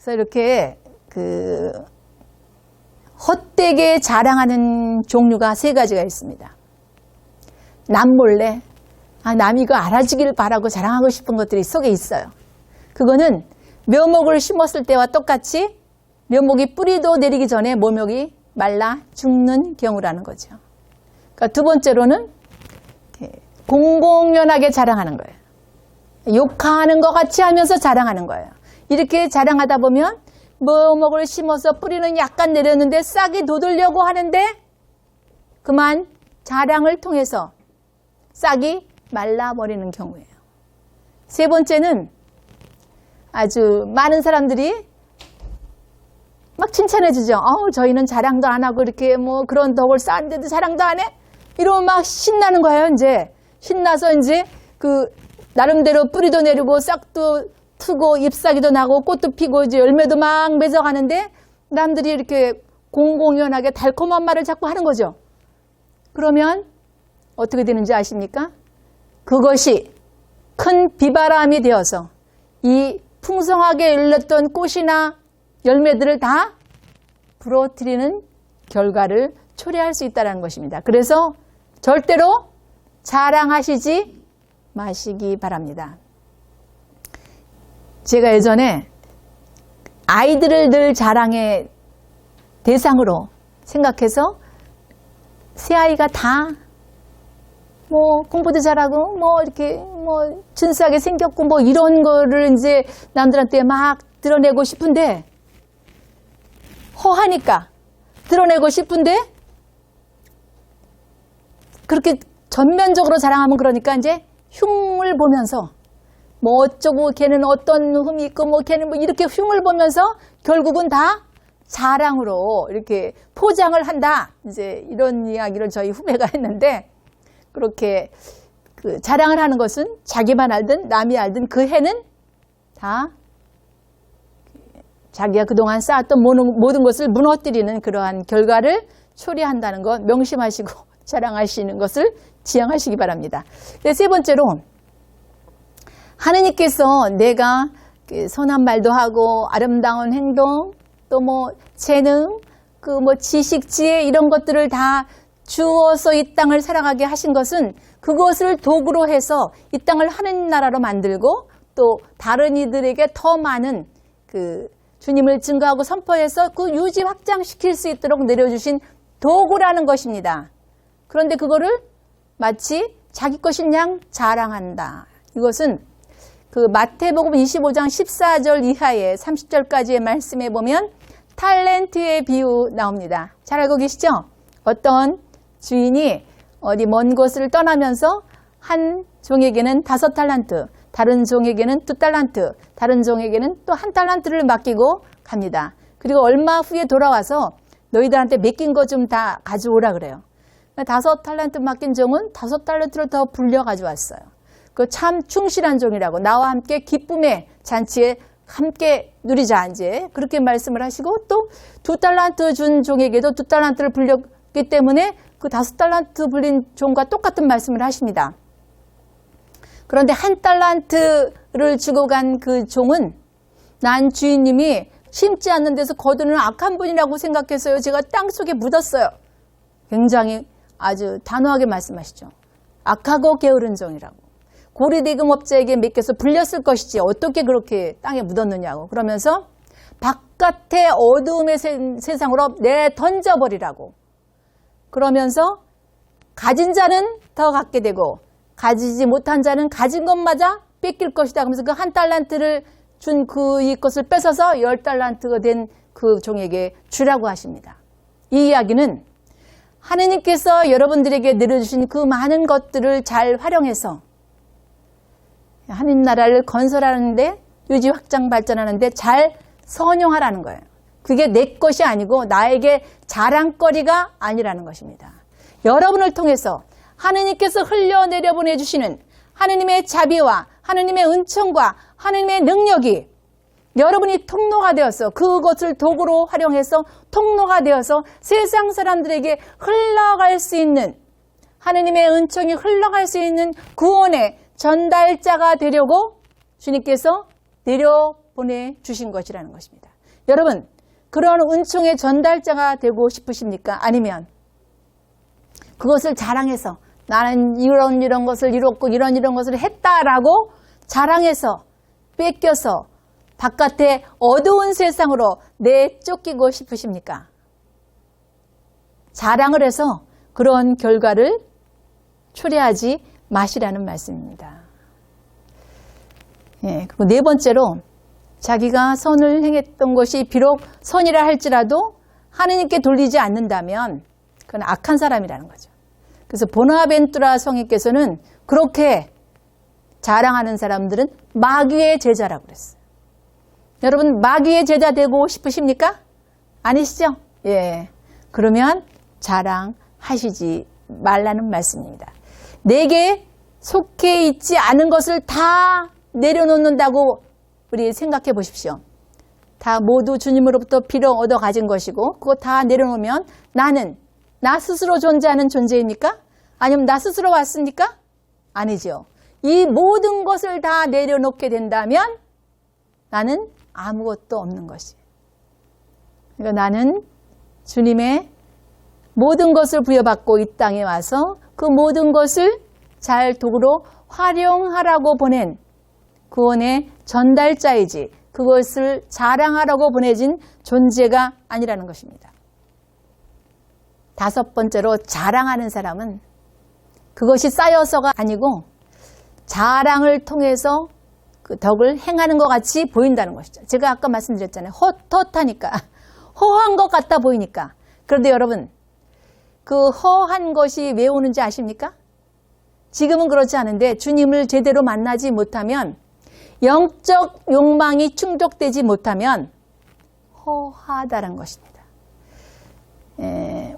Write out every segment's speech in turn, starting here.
그래서 이렇게 헛되게 자랑하는 종류가 세 가지가 있습니다. 남몰래 남 이거 알아주길 바라고 자랑하고 싶은 것들이 속에 있어요. 그거는 묘목을 심었을 때와 똑같이 묘목이 뿌리도 내리기 전에 묘목이 말라 죽는 경우라는 거죠. 그러니까 두 번째로는 공공연하게 자랑하는 거예요. 욕하는 것 같이 하면서 자랑하는 거예요. 이렇게 자랑하다 보면 묘목을 심어서 뿌리는 약간 내렸는데 싹이 돋으려고 하는데 그만 자랑을 통해서 싹이 말라버리는 경우예요. 세 번째는 아주 많은 사람들이 막 칭찬해 주죠. 저희는 자랑도 안 하고 이렇게 뭐 그런 덕을 쌓았는데도 자랑도 안 해? 이러면 막 신나는 거예요, 이제. 신나서 이제 나름대로 뿌리도 내리고 싹도 트고 잎사귀도 나고 꽃도 피고 이제 열매도 막 맺어가는데 남들이 이렇게 공공연하게 달콤한 말을 자꾸 하는 거죠. 그러면 어떻게 되는지 아십니까? 그것이 큰 비바람이 되어서 이 풍성하게 열렸던 꽃이나 열매들을 다 부러뜨리는 결과를 초래할 수 있다는 것입니다. 그래서 절대로 자랑하시지 마시기 바랍니다. 제가 예전에 아이들을 늘 자랑의 대상으로 생각해서 새 아이가 다 공부도 잘하고 이렇게 준수하게 생겼고 이런 거를 이제 남들한테 막 드러내고 싶은데 허하니까 드러내고 싶은데 그렇게 전면적으로 자랑하면 그러니까 이제 흉을 보면서 어쩌고 걔는 어떤 흠이 있고 걔는 이렇게 흉을 보면서 결국은 다 자랑으로 이렇게 포장을 한다. 이제 이런 이야기를 저희 후배가 했는데 그렇게 자랑을 하는 것은 자기만 알든 남이 알든 그 해는 다 자기가 그동안 쌓았던 모든 것을 무너뜨리는 그러한 결과를 초래한다는 것 명심하시고 자랑하시는 것을 지향하시기 바랍니다. 세 번째로 하느님께서 내가 선한 말도 하고 아름다운 행동 또 재능 지식 지혜 이런 것들을 다 주어서 이 땅을 살아가게 하신 것은 그것을 도구로 해서 이 땅을 하느님 나라로 만들고 또 다른 이들에게 더 많은 주님을 증거하고 선포해서 유지 확장시킬 수 있도록 내려주신 도구라는 것입니다. 그런데 그거를 마치 자기 것인 양 자랑한다. 이것은 마태복음 25장 14절 이하의 30절까지의 말씀에 보면 탤런트의 비유 나옵니다. 잘 알고 계시죠? 어떤 주인이 어디 먼 곳을 떠나면서 한 종에게는 5달란트, 다른 종에게는 2달란트, 다른 종에게는 또 1달란트를 맡기고 갑니다. 그리고 얼마 후에 돌아와서 너희들한테 맡긴 거 좀 다 가져오라 그래요. 5달란트 맡긴 종은 5달란트를 더 불려 가져왔어요. 참 충실한 종이라고 나와 함께 기쁨의 잔치에 함께 누리자 이제 그렇게 말씀을 하시고 또 2달란트 준 종에게도 2달란트를 불렸기 때문에 5달란트 불린 종과 똑같은 말씀을 하십니다. 그런데 1달란트를 주고 간 그 종은 난 주인님이 심지 않는 데서 거두는 악한 분이라고 생각해서요. 제가 땅속에 묻었어요. 굉장히 아주 단호하게 말씀하시죠. 악하고 게으른 종이라고. 고리대금업자에게 맡겨서 불렸을 것이지 어떻게 그렇게 땅에 묻었느냐고. 그러면서 바깥의 어두움의 세상으로 내던져버리라고. 그러면서 가진 자는 더 갖게 되고 가지지 못한 자는 가진 것마저 뺏길 것이다. 그러면서 그 1달란트를 준 이것을 뺏어서 10달란트가 된 그 종에게 주라고 하십니다. 이 이야기는 하느님께서 여러분들에게 내려주신 그 많은 것들을 잘 활용해서 하느님 나라를 건설하는데 유지 확장 발전하는데 잘 선용하라는 거예요. 그게 내 것이 아니고 나에게 자랑거리가 아니라는 것입니다. 여러분을 통해서 하느님께서 흘려내려 보내주시는 하느님의 자비와 하느님의 은총과 하느님의 능력이 여러분이 통로가 되어서 그것을 도구로 활용해서 통로가 되어서 세상 사람들에게 흘러갈 수 있는 하느님의 은총이 흘러갈 수 있는 구원의 전달자가 되려고 주님께서 내려보내 주신 것이라는 것입니다. 여러분, 그런 은총의 전달자가 되고 싶으십니까? 아니면 그것을 자랑해서 나는 이런 것을 이뤘고 이런 것을 했다라고 자랑해서 뺏겨서 바깥에 어두운 세상으로 내쫓기고 싶으십니까? 자랑을 해서 그런 결과를 초래하지 마시라는 말씀입니다. 예, 그리고 네 번째로 자기가 선을 행했던 것이 비록 선이라 할지라도 하느님께 돌리지 않는다면 그건 악한 사람이라는 거죠. 그래서 보나벤투라 성인께서는 그렇게 자랑하는 사람들은 마귀의 제자라고 그랬어요. 여러분, 마귀의 제자 되고 싶으십니까? 아니시죠? 예. 그러면 자랑하시지 말라는 말씀입니다. 내게 속해 있지 않은 것을 다 내려놓는다고 우리 생각해 보십시오. 다 모두 주님으로부터 비로 얻어 가진 것이고 그거 다 내려놓으면 나는 나 스스로 존재하는 존재입니까? 아니면 나 스스로 왔습니까? 아니죠. 이 모든 것을 다 내려놓게 된다면 나는 아무것도 없는 것이에요. 그러니까 나는 주님의 모든 것을 부여받고 이 땅에 와서 그 모든 것을 잘 도구로 활용하라고 보낸 구원의 전달자이지 그것을 자랑하라고 보내진 존재가 아니라는 것입니다. 다섯 번째로 자랑하는 사람은 그것이 쌓여서가 아니고 자랑을 통해서 그 덕을 행하는 것 같이 보인다는 것이죠. 제가 아까 말씀드렸잖아요. 헛헛하니까 허한 것 같아 보이니까. 그런데 여러분, 그 허한 것이 왜 오는지 아십니까? 지금은 그렇지 않은데 주님을 제대로 만나지 못하면 영적 욕망이 충족되지 못하면 허하다는 것입니다.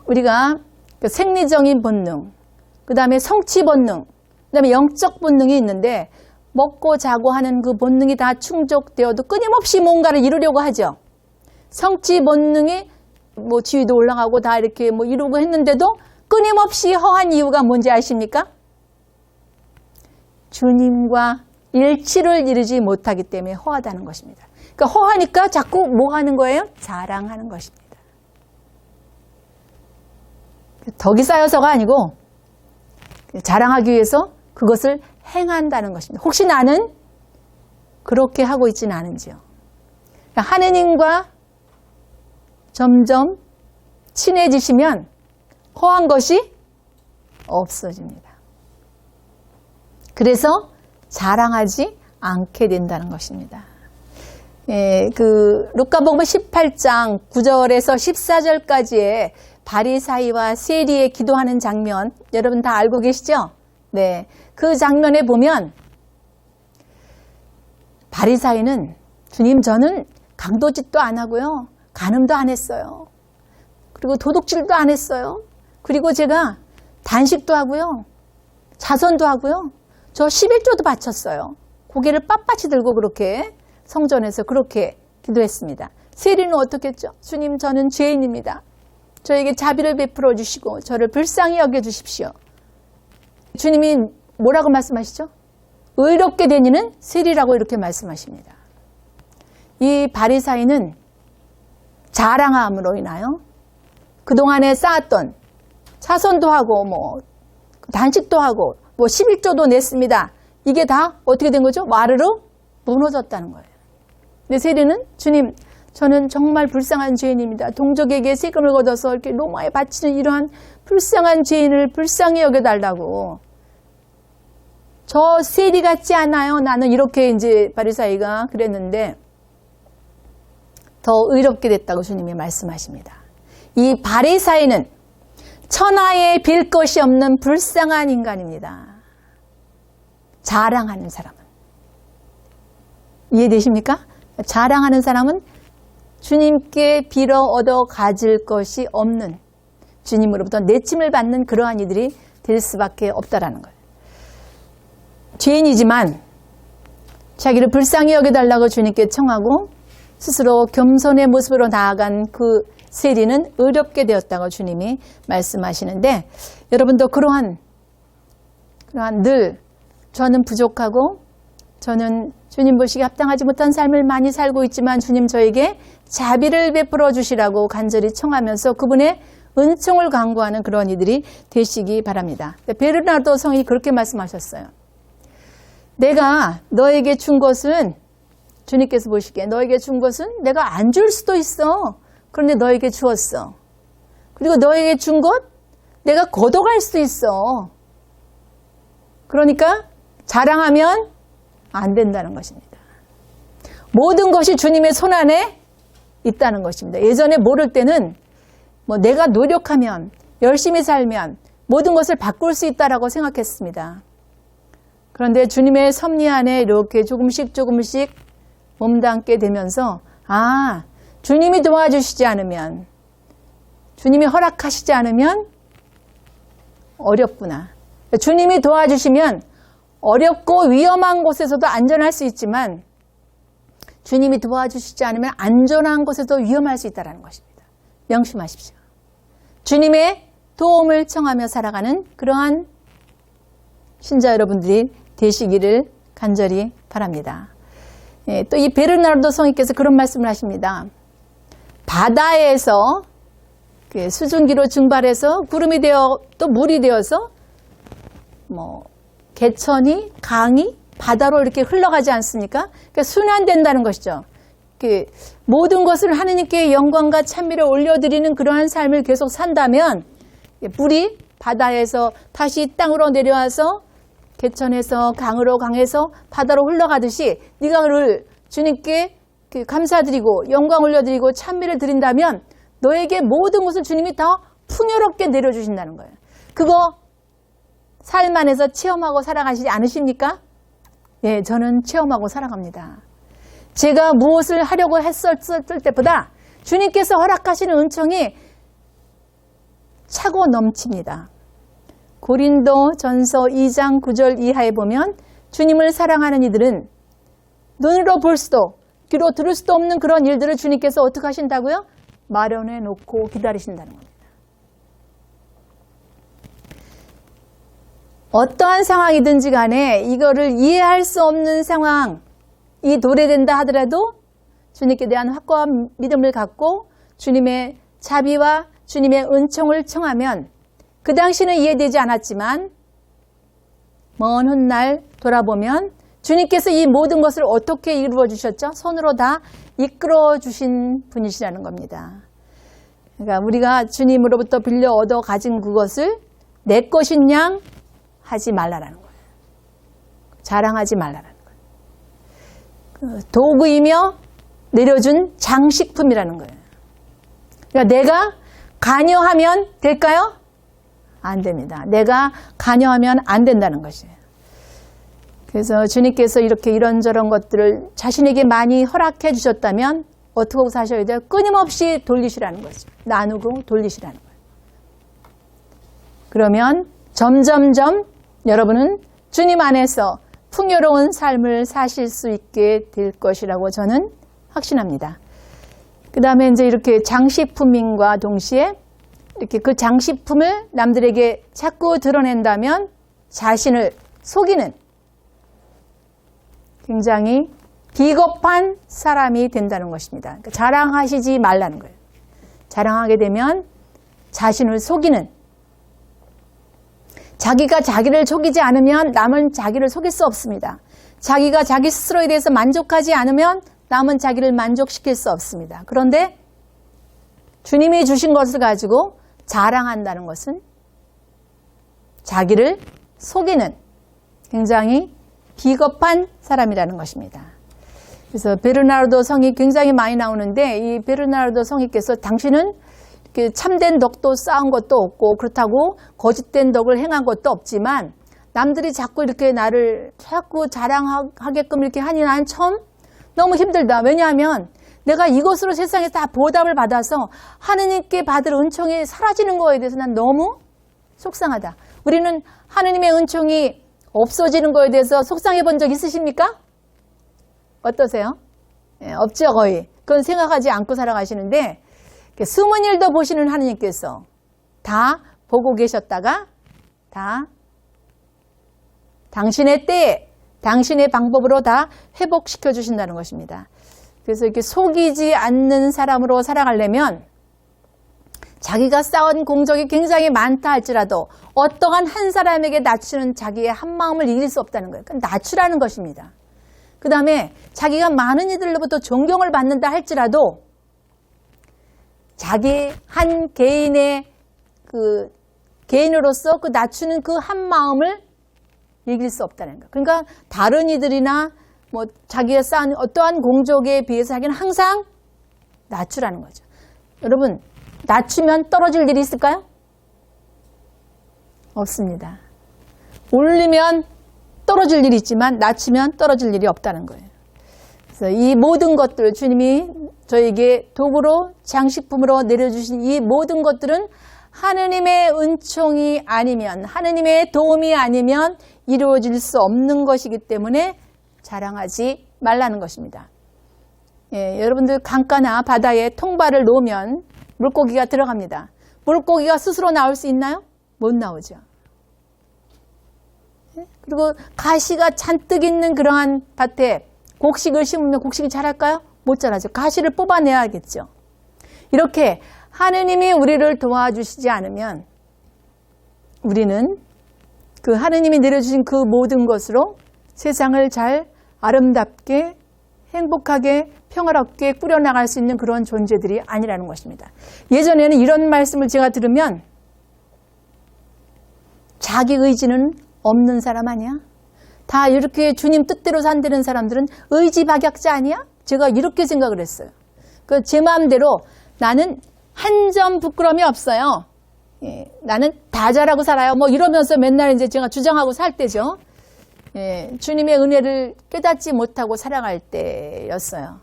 우리가 그 생리적인 본능, 그 다음에 성취 본능, 그 다음에 영적 본능이 있는데 먹고 자고 하는 그 본능이 다 충족되어도 끊임없이 뭔가를 이루려고 하죠. 성취 본능이 뭐 지위도 올라가고 다 이렇게 뭐 이루고 했는데도 끊임없이 허한 이유가 뭔지 아십니까? 주님과 일치를 이루지 못하기 때문에 허하다는 것입니다. 그러니까 허하니까 자꾸 뭐 하는 거예요? 자랑하는 것입니다. 덕이 쌓여서가 아니고 자랑하기 위해서 그것을 행한다는 것입니다. 혹시 나는 그렇게 하고 있지는 않은지요. 하느님과 점점 친해지시면 허한 것이 없어집니다. 그래서 자랑하지 않게 된다는 것입니다. 그 루카복음 18장 9절에서 14절까지의 바리사이와 세리의 기도하는 장면 여러분 다 알고 계시죠? 네, 그 장면에 보면 바리사이는 주님 저는 강도짓도 안 하고요. 간음도 안 했어요. 그리고 도둑질도 안 했어요. 그리고 제가 단식도 하고요. 자선도 하고요. 저 11조도 바쳤어요. 고개를 빳빳이 들고 그렇게 성전에서 그렇게 기도했습니다. 세리는 어떻게 했죠? 주님 저는 죄인입니다. 저에게 자비를 베풀어 주시고 저를 불쌍히 여겨 주십시오. 주님이 뭐라고 말씀하시죠? 의롭게 된 이는 세리라고 이렇게 말씀하십니다. 이 바리사이는 자랑함으로 인하여 그동안에 쌓았던 자선도 하고 뭐 단식도 하고 뭐 11조도 냈습니다. 이게 다 어떻게 된 거죠? 와르르 무너졌다는 거예요. 근데 세리는 주님 저는 정말 불쌍한 죄인입니다. 동족에게 세금을 걷어서 이렇게 로마에 바치는 이러한 불쌍한 죄인을 불쌍히 여겨달라고. 저 세리 같지 않아요. 나는 이렇게 이제 바리사이가 그랬는데 더 의롭게 됐다고 주님이 말씀하십니다. 이 바리사이는 천하에 빌 것이 없는 불쌍한 인간입니다. 자랑하는 사람은. 이해되십니까? 자랑하는 사람은 주님께 빌어 얻어 가질 것이 없는 주님으로부터 내침을 받는 그러한 이들이 될 수밖에 없다라는 거예요. 죄인이지만 자기를 불쌍히 여겨달라고 주님께 청하고 스스로 겸손의 모습으로 나아간 그 세리는 의롭게 되었다고 주님이 말씀하시는데 여러분도 그러한 늘 저는 부족하고 저는 주님 보시기에 합당하지 못한 삶을 많이 살고 있지만 주님 저에게 자비를 베풀어 주시라고 간절히 청하면서 그분의 은총을 간구하는 그런 이들이 되시기 바랍니다. 베르나르도 성이 그렇게 말씀하셨어요. 내가 너에게 준 것은, 주님께서 보시기에 너에게 준 것은 내가 안 줄 수도 있어. 그런데 너에게 주었어. 그리고 너에게 준 것 내가 걷어갈 수도 있어. 그러니까 자랑하면 안 된다는 것입니다. 모든 것이 주님의 손안에 있다는 것입니다. 예전에 모를 때는 내가 노력하면, 열심히 살면 모든 것을 바꿀 수 있다라고 생각했습니다. 그런데 주님의 섭리 안에 이렇게 조금씩 몸담게 되면서 주님이 도와주시지 않으면, 주님이 허락하시지 않으면 어렵구나. 주님이 도와주시면 어렵고 위험한 곳에서도 안전할 수 있지만 주님이 도와주시지 않으면 안전한 곳에도 위험할 수 있다는 것입니다. 명심하십시오. 주님의 도움을 청하며 살아가는 그러한 신자 여러분들이 되시기를 간절히 바랍니다. 또 이 베르나르도 성인께서 그런 말씀을 하십니다. 바다에서 수증기로 증발해서 구름이 되어 또 물이 되어서 개천이, 강이 바다로 이렇게 흘러가지 않습니까? 그러니까 순환된다는 것이죠. 모든 것을 하느님께 영광과 찬미를 올려드리는 그러한 삶을 계속 산다면 물이 바다에서 다시 땅으로 내려와서 개천에서 강으로 강에서 바다로 흘러가듯이 네가 그를 주님께 감사드리고 영광 올려드리고 찬미를 드린다면 너에게 모든 것을 주님이 다 풍요롭게 내려주신다는 거예요. 그거 삶 안에서 체험하고 살아가시지 않으십니까? 예, 저는 체험하고 살아갑니다. 제가 무엇을 하려고 했었을 때보다 주님께서 허락하시는 은총이 차고 넘칩니다. 고린도 전서 2장 9절 이하에 보면 주님을 사랑하는 이들은 눈으로 볼 수도 귀로 들을 수도 없는 그런 일들을 주님께서 어떻게 하신다고요? 마련해 놓고 기다리신다는 겁니다. 어떠한 상황이든지 간에 이거를 이해할 수 없는 상황이 도래된다 하더라도 주님께 대한 확고한 믿음을 갖고 주님의 자비와 주님의 은총을 청하면 그 당시는 이해되지 않았지만 먼 훗날 돌아보면 주님께서 이 모든 것을 어떻게 이루어 주셨죠? 손으로 다 이끌어 주신 분이시라는 겁니다. 그러니까 우리가 주님으로부터 빌려 얻어 가진 그것을 내 것인 양 하지 말라라는 거예요. 자랑하지 말라라는 거예요. 도구이며 내려준 장식품이라는 거예요. 그러니까 내가 관여하면 될까요? 안 됩니다. 내가 관여하면 안 된다는 것이에요. 그래서 주님께서 이렇게 이런저런 것들을 자신에게 많이 허락해 주셨다면 어떻게 하고 사셔야 돼요? 끊임없이 돌리시라는 거죠. 나누고 돌리시라는 거예요. 그러면 점점점 여러분은 주님 안에서 풍요로운 삶을 사실 수 있게 될 것이라고 저는 확신합니다. 그 다음에 이제 이렇게 장식품인과 동시에 이렇게 그 장식품을 남들에게 자꾸 드러낸다면 자신을 속이는 굉장히 비겁한 사람이 된다는 것입니다. 그러니까 자랑하시지 말라는 거예요. 자랑하게 되면 자신을 속이는, 자기가 자기를 속이지 않으면 남은 자기를 속일 수 없습니다. 자기가 자기 스스로에 대해서 만족하지 않으면 남은 자기를 만족시킬 수 없습니다. 그런데 주님이 주신 것을 가지고 자랑한다는 것은 자기를 속이는 굉장히 비겁한 사람이라는 것입니다. 그래서 베르나르도 성이 굉장히 많이 나오는데 이 베르나르도 성이께서 당신은 참된 덕도 쌓은 것도 없고 그렇다고 거짓된 덕을 행한 것도 없지만 남들이 자꾸 이렇게 나를 자꾸 자랑하게끔 이렇게 하니 난 참 너무 힘들다. 왜냐하면 내가 이것으로 세상에서 다 보답을 받아서 하느님께 받을 은총이 사라지는 거에 대해서 난 너무 속상하다. 우리는 하느님의 은총이 없어지는 거에 대해서 속상해 본 적 있으십니까? 어떠세요? 예, 없죠, 거의. 그건 생각하지 않고 살아가시는데 숨은 일도 보시는 하느님께서 다 보고 계셨다가 다 당신의 때에 당신의 방법으로 다 회복시켜 주신다는 것입니다. 그래서 이렇게 속이지 않는 사람으로 살아가려면 자기가 쌓은 공적이 굉장히 많다 할지라도 어떠한 한 사람에게 낮추는 자기의 한 마음을 이길 수 없다는 거예요. 그러니까 낮추라는 것입니다. 그 다음에 자기가 많은 이들로부터 존경을 받는다 할지라도 자기 한 개인의 개인으로서 그 낮추는 그 한 마음을 이길 수 없다는 거예요. 그러니까 다른 이들이나 뭐 자기가 쌓은 어떠한 공적에 비해서 자기는 항상 낮추라는 거죠. 여러분, 낮추면 떨어질 일이 있을까요? 없습니다. 올리면 떨어질 일이 있지만 낮추면 떨어질 일이 없다는 거예요. 그래서 이 모든 것들, 주님이 저에게 도구로 장식품으로 내려주신 이 모든 것들은 하느님의 은총이 아니면, 하느님의 도움이 아니면 이루어질 수 없는 것이기 때문에 자랑하지 말라는 것입니다. 예, 여러분들 강가나 바다에 통발을 놓으면 물고기가 들어갑니다. 물고기가 스스로 나올 수 있나요? 못 나오죠. 예? 그리고 가시가 잔뜩 있는 그러한 밭에 곡식을 심으면 곡식이 자랄까요? 못 자라죠. 가시를 뽑아내야겠죠. 이렇게 하느님이 우리를 도와주시지 않으면 우리는 그 하느님이 내려주신 그 모든 것으로 세상을 잘 아름답게 행복하게 평화롭게 꾸려나갈 수 있는 그런 존재들이 아니라는 것입니다. 예전에는 이런 말씀을 제가 들으면 자기 의지는 없는 사람 아니야? 다 이렇게 주님 뜻대로 산다는 사람들은 의지박약자 아니야? 제가 이렇게 생각을 했어요. 제 마음대로 나는 한 점 부끄러움이 없어요. 예, 나는 다 잘하고 살아요. 뭐 이러면서 맨날 이제 제가 주장하고 살 때죠. 예, 주님의 은혜를 깨닫지 못하고 살아갈 때였어요.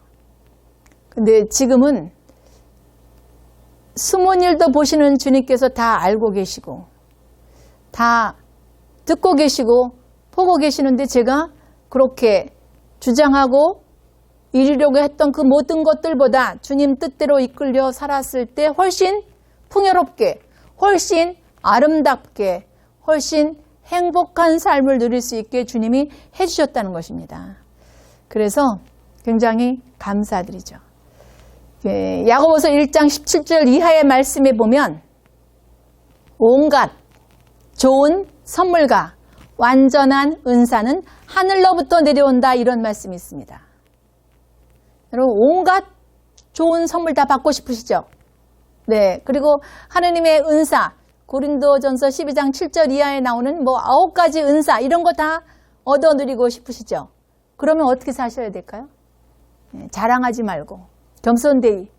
근데 지금은 숨은 일도 보시는 주님께서 다 알고 계시고 다 듣고 계시고 보고 계시는데 제가 그렇게 주장하고 이루려고 했던 그 모든 것들보다 주님 뜻대로 이끌려 살았을 때 훨씬 풍요롭게, 훨씬 아름답게, 훨씬 행복한 삶을 누릴 수 있게 주님이 해주셨다는 것입니다. 그래서 굉장히 감사드리죠. 야고보서 1장 17절 이하의 말씀에 보면 온갖 좋은 선물과 완전한 은사는 하늘로부터 내려온다 이런 말씀이 있습니다. 여러분 온갖 좋은 선물 다 받고 싶으시죠? 네. 그리고 하느님의 은사 고린도전서 12장 7절 이하에 나오는 뭐 9가지 은사 이런 거 다 얻어 누리고 싶으시죠? 그러면 어떻게 사셔야 될까요? 네, 자랑하지 말고 겸손되이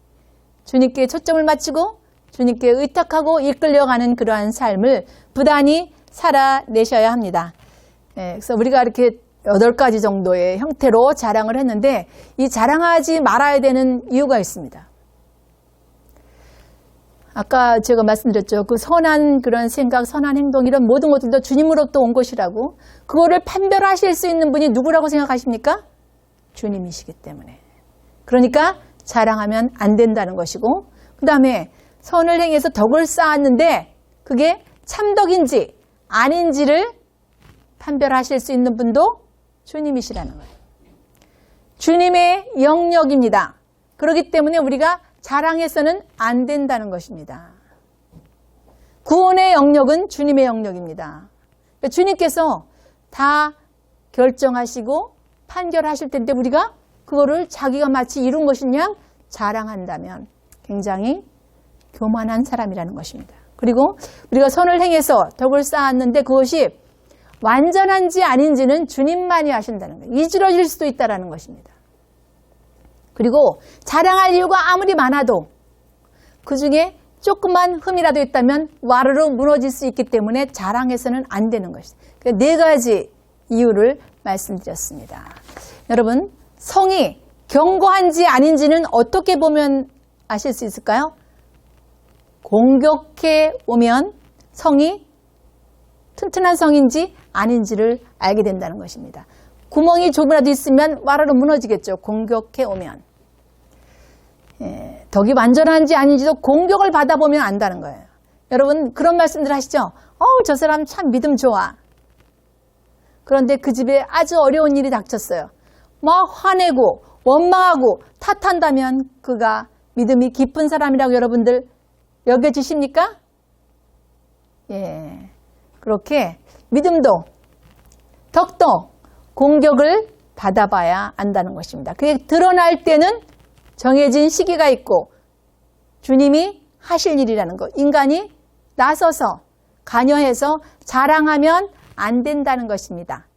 주님께 초점을 맞추고 주님께 의탁하고 이끌려가는 그러한 삶을 부단히 살아내셔야 합니다. 네, 그래서 우리가 이렇게 8가지 정도의 형태로 자랑을 했는데 이 자랑하지 말아야 되는 이유가 있습니다. 아까 제가 말씀드렸죠. 그 선한 그런 생각, 선한 행동 이런 모든 것들도 주님으로부터 온 것이라고 그거를 판별하실 수 있는 분이 누구라고 생각하십니까? 주님이시기 때문에. 그러니까 자랑하면 안 된다는 것이고 그 다음에 선을 행해서 덕을 쌓았는데 그게 참덕인지 아닌지를 판별하실 수 있는 분도 주님이시라는 거예요. 주님의 영역입니다. 그렇기 때문에 우리가 자랑해서는 안 된다는 것입니다. 구원의 영역은 주님의 영역입니다. 그러니까 주님께서 다 결정하시고 판결하실 텐데 우리가 그거를 자기가 마치 이룬 것인 양 자랑한다면 굉장히 교만한 사람이라는 것입니다. 그리고 우리가 선을 행해서 덕을 쌓았는데 그것이 완전한지 아닌지는 주님만이 아신다는 거예요. 이지러질 수도 있다는 것입니다. 그리고 자랑할 이유가 아무리 많아도 그 중에 조그만 흠이라도 있다면 와르르 무너질 수 있기 때문에 자랑해서는 안 되는 것이죠. 그러니까 4가지 이유를 말씀드렸습니다. 여러분, 성이 견고한지 아닌지는 어떻게 보면 아실 수 있을까요? 공격해 오면 성이 튼튼한 성인지 아닌지를 알게 된다는 것입니다. 구멍이 조금이라도 있으면 와르르 무너지겠죠. 공격해 오면. 덕이 완전한지 아닌지도 공격을 받아보면 안다는 거예요. 여러분 그런 말씀들 하시죠? 저 사람 참 믿음 좋아. 그런데 그 집에 아주 어려운 일이 닥쳤어요. 막 화내고 원망하고 탓한다면 그가 믿음이 깊은 사람이라고 여러분들 여겨지십니까? 예. 그렇게 믿음도 덕도 공격을 받아봐야 안다는 것입니다. 그게 드러날 때는 정해진 시기가 있고 주님이 하실 일이라는 것. 인간이 나서서 관여해서 자랑하면 안 된다는 것입니다.